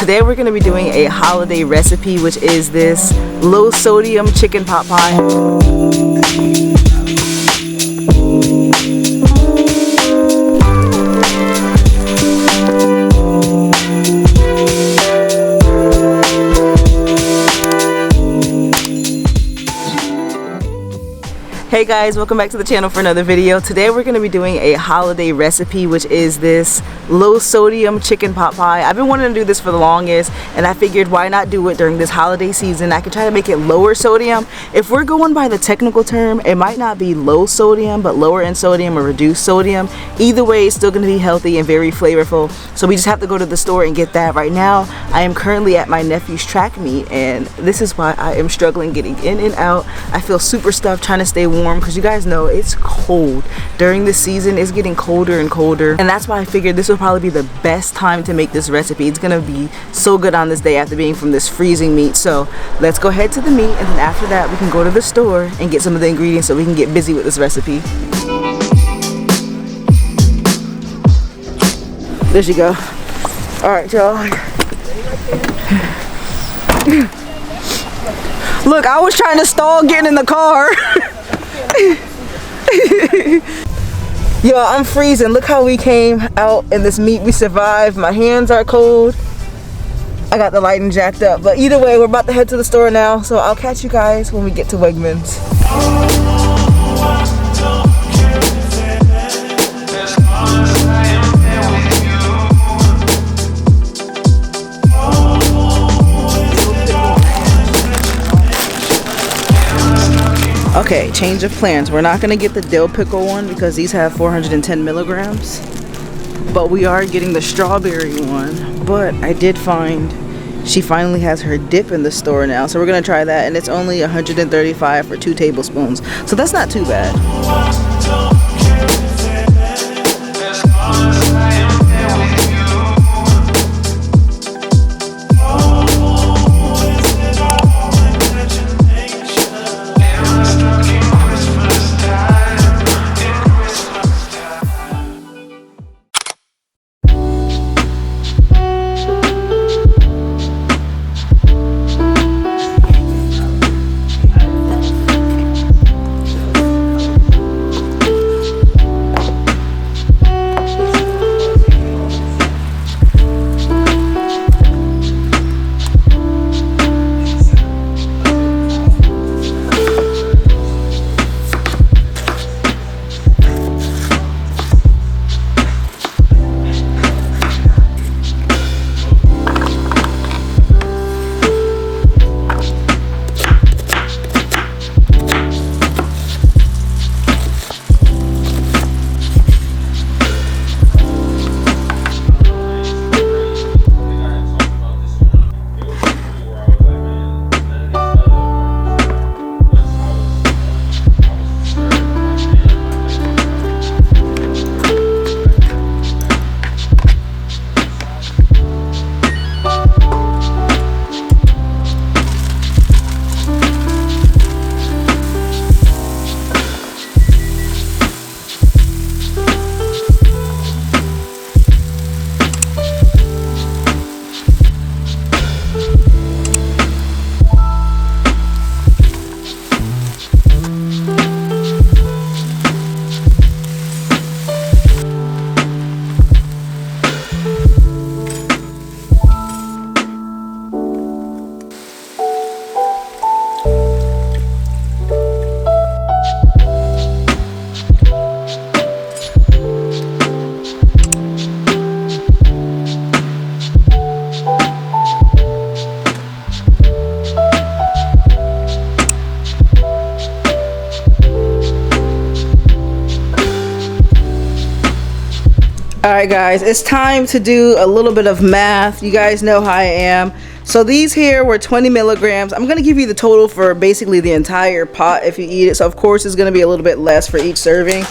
Today we're going to be doing a holiday recipe, which is this low sodium chicken pot pie. Hey guys, welcome back to the channel for another video. Today we're going to be doing a holiday recipe, which is this low sodium chicken pot pie. I've been wanting to do this for the longest, and I figured why not do it during this holiday season. I could try to make it lower sodium. If we're going by the technical term, it might not be low sodium, but lower in sodium or reduced sodium. Either way, it's still going to be healthy and very flavorful. So we just have to go to the store and get that. Right now, I am currently at my nephew's track meet, and this is why I am struggling getting in and out. I feel super stuffed trying to stay warm, because you guys know it's cold during this season. It's getting colder and colder, and that's why I figured this would probably be the best time to make this recipe. It's gonna be so good on this day after being from this freezing meat. So let's go head to the meat, and then after that we can go to the store and get some of the ingredients so we can get busy with this recipe. There you go. All right, y'all. Look, I was trying to stall getting in the car. Yo, I'm freezing. Look how we came out in this meat. We survived. My hands are cold. I got the lighting jacked up. But either way, we're about to head to the store now. So I'll catch you guys when we get to Wegmans. Okay, change of plans. We're not gonna get the dill pickle one because these have 410 milligrams, but we are getting the strawberry one. But I did find she finally has her dip in the store now, so we're gonna try that, and it's only 135 for 2 tablespoons, so that's not too bad. Alright guys, it's time to do a little bit of math. You guys know how I am. So these here were 20 milligrams. I'm going to give you the total for basically the entire pot if you eat it. So of course it's going to be a little bit less for each serving.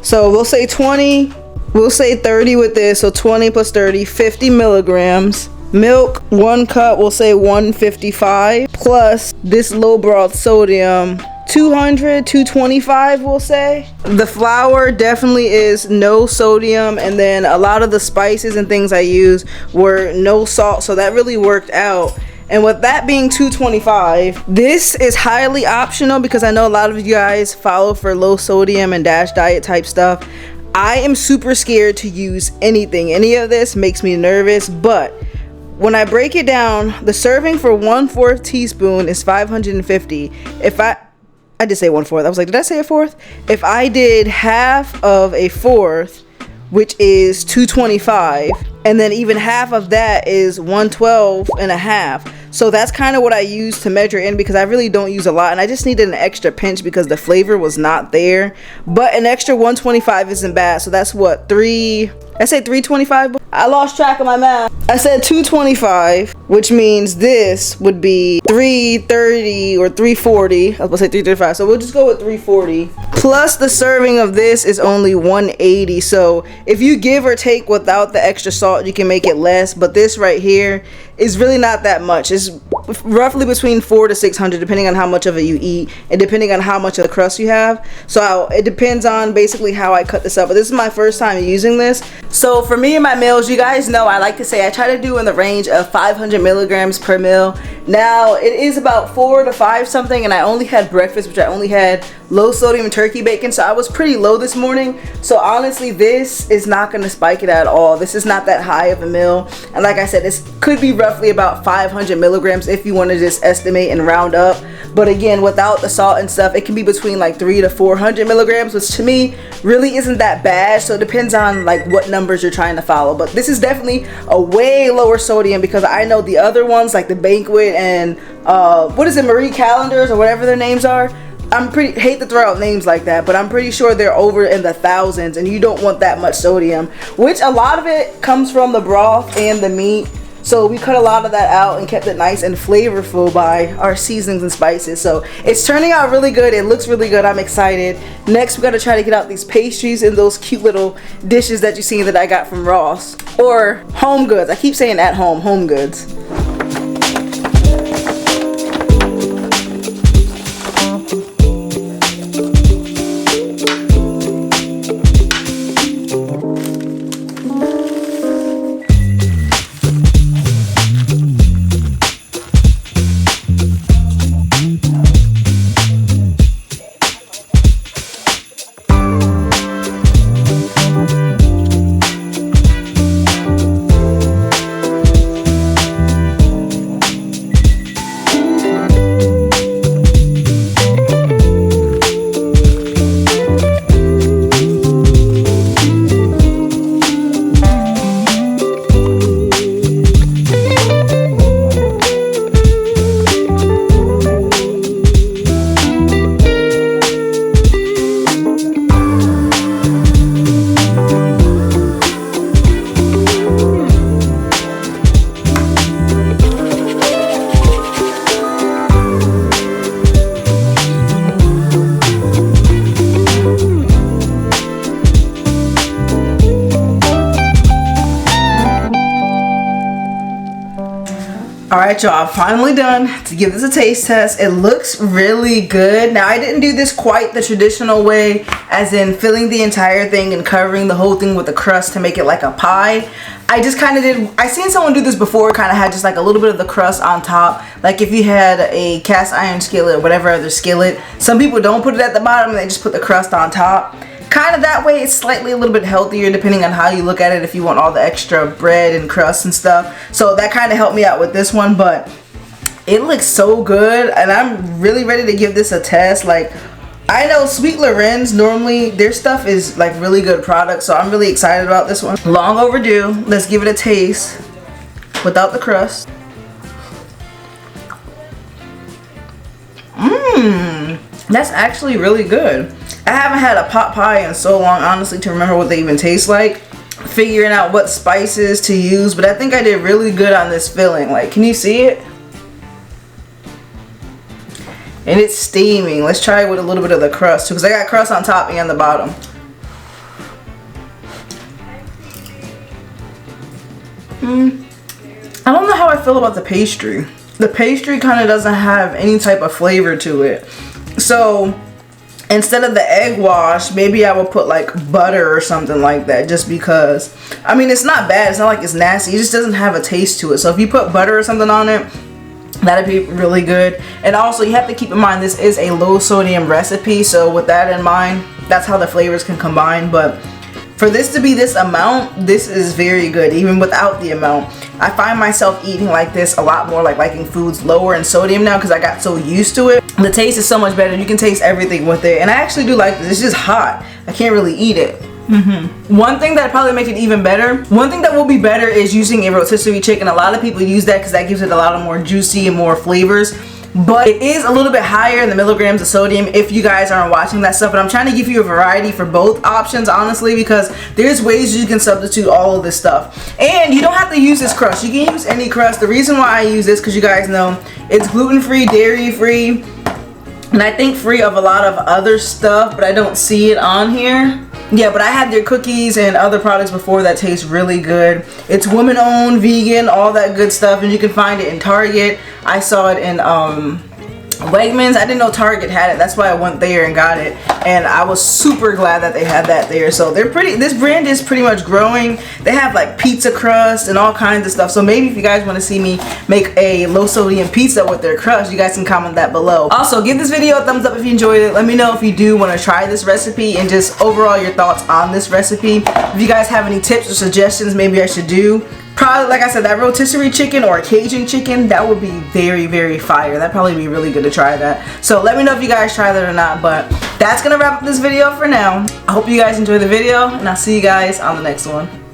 So we'll say 20, we'll say 30 with this. So 20 plus 30, 50 milligrams. Milk, 1 cup, we'll say 155. Plus this low broth sodium, 200, 225 we'll say. The flour definitely is no sodium, and then a lot of the spices and things I use were no salt, so that really worked out. And with that being 225, this is highly optional because I know a lot of you guys follow for low sodium and DASH diet type stuff. I am super scared to use anything. Any of this makes me nervous, but when I break it down, the serving for 1/4 teaspoon is 550. If I did say 1/4. I was like, did I say a fourth? If I did half of a fourth, which is 225, and then even half of that is 112 and a half. So that's kind of what I use to measure in, because I really don't use a lot, and I just needed an extra pinch because the flavor was not there. But an extra 125 isn't bad. So that's what, I said 325. I lost track of my math. I said 225, which means this would be 330 or 340. I was gonna say 335, so we'll just go with 340. Plus the serving of this is only 180. So if you give or take without the extra salt, you can make it less. But this right here is really not that much. It's roughly between 400 to 600, depending on how much of it you eat and depending on how much of the crust you have. So it depends on basically how I cut this up. But this is my first time using this. So for me and my meals, you guys know I like to say I try to do in the range of 500 milligrams per meal. Now it is about 4 to 5 something, and I only had breakfast, which I only had low sodium turkey bacon, so I was pretty low this morning. So honestly, this is not going to spike it at all. This is not that high of a meal, and like I said, this could be roughly about 500 milligrams if you want to just estimate and round up. But again, without the salt and stuff, it can be between like 300 to 400 milligrams, which to me really isn't that bad. So it depends on like what numbers you're trying to follow. But this is definitely a way lower sodium, because I know the other ones like the Banquet and what is it, Marie Callender's or whatever their names are. Hate to throw out names like that, but I'm pretty sure they're over in the thousands, and you don't want that much sodium, which a lot of it comes from the broth and the meat. So we cut a lot of that out and kept it nice and flavorful by our seasonings and spices. So it's turning out really good. It looks really good. I'm excited. Next, we got to try to get out these pastries and those cute little dishes that you see that I got from Ross, or Home Goods. I keep saying at home, Home Goods. Alright y'all, finally done to give this a taste test. It looks really good. Now I didn't do this quite the traditional way, as in filling the entire thing and covering the whole thing with the crust to make it like a pie. I just kind of did, I seen someone do this before, kind of had just like a little bit of the crust on top. Like if you had a cast iron skillet or whatever other skillet. Some people don't put it at the bottom, they just put the crust on top. Kind of that way, it's slightly a little bit healthier depending on how you look at it, if you want all the extra bread and crust and stuff. So that kind of helped me out with this one, but it looks so good, and I'm really ready to give this a test. Like, I know Sweet Loren's, normally their stuff is like really good products, so I'm really excited about this one. Long overdue. Let's give it a taste without the crust. That's actually really good. I haven't had a pot pie in so long, honestly, to remember what they even taste like. Figuring out what spices to use, but I think I did really good on this filling. Like, can you see it? And it's steaming. Let's try it with a little bit of the crust too, because I got crust on top and the bottom. I don't know how I feel about the pastry. The pastry kind of doesn't have any type of flavor to it. So instead of the egg wash, maybe I would put like butter or something like that, just because, I mean, it's not bad, it's not like it's nasty, it just doesn't have a taste to it. So if you put butter or something on it, that'd be really good. And also you have to keep in mind this is a low sodium recipe, so with that in mind, that's how the flavors can combine. But for this to be this amount, this is very good even without the amount. I find myself eating like this a lot more, like liking foods lower in sodium now because I got so used to it. The taste is so much better. You can taste everything with it, and I actually do like this. It's just hot. I can't really eat it. One thing that probably make it even better, one thing that will be better is using a rotisserie chicken. A lot of people use that because that gives it a lot of more juicy and more flavors. But it is a little bit higher in the milligrams of sodium if you guys aren't watching that stuff. But I'm trying to give you a variety for both options, honestly, because there's ways you can substitute all of this stuff. And you don't have to use this crust. You can use any crust. The reason why I use this, because you guys know it's gluten-free, dairy-free, and I think free of a lot of other stuff, but I don't see it on here. Yeah, but I had their cookies and other products before that taste really good. It's woman-owned, vegan, all that good stuff, and you can find it in Target. I saw it in Wegmans. I didn't know Target had it. That's why I went there and got it, and I was super glad that they had that there. So they're pretty, this brand is pretty much growing. They have like pizza crust and all kinds of stuff. So maybe if you guys want to see me make a low sodium pizza with their crust, you guys can comment that below. Also, give this video a thumbs up if you enjoyed it. Let me know if you do want to try this recipe and just overall your thoughts on this recipe. If you guys have any tips or suggestions maybe I should do, probably, like I said, that rotisserie chicken or Cajun chicken, that would be very, very fire. That'd probably be really good to try that. So let me know if you guys try that or not. But that's gonna wrap up this video for now. I hope you guys enjoyed the video, and I'll see you guys on the next one.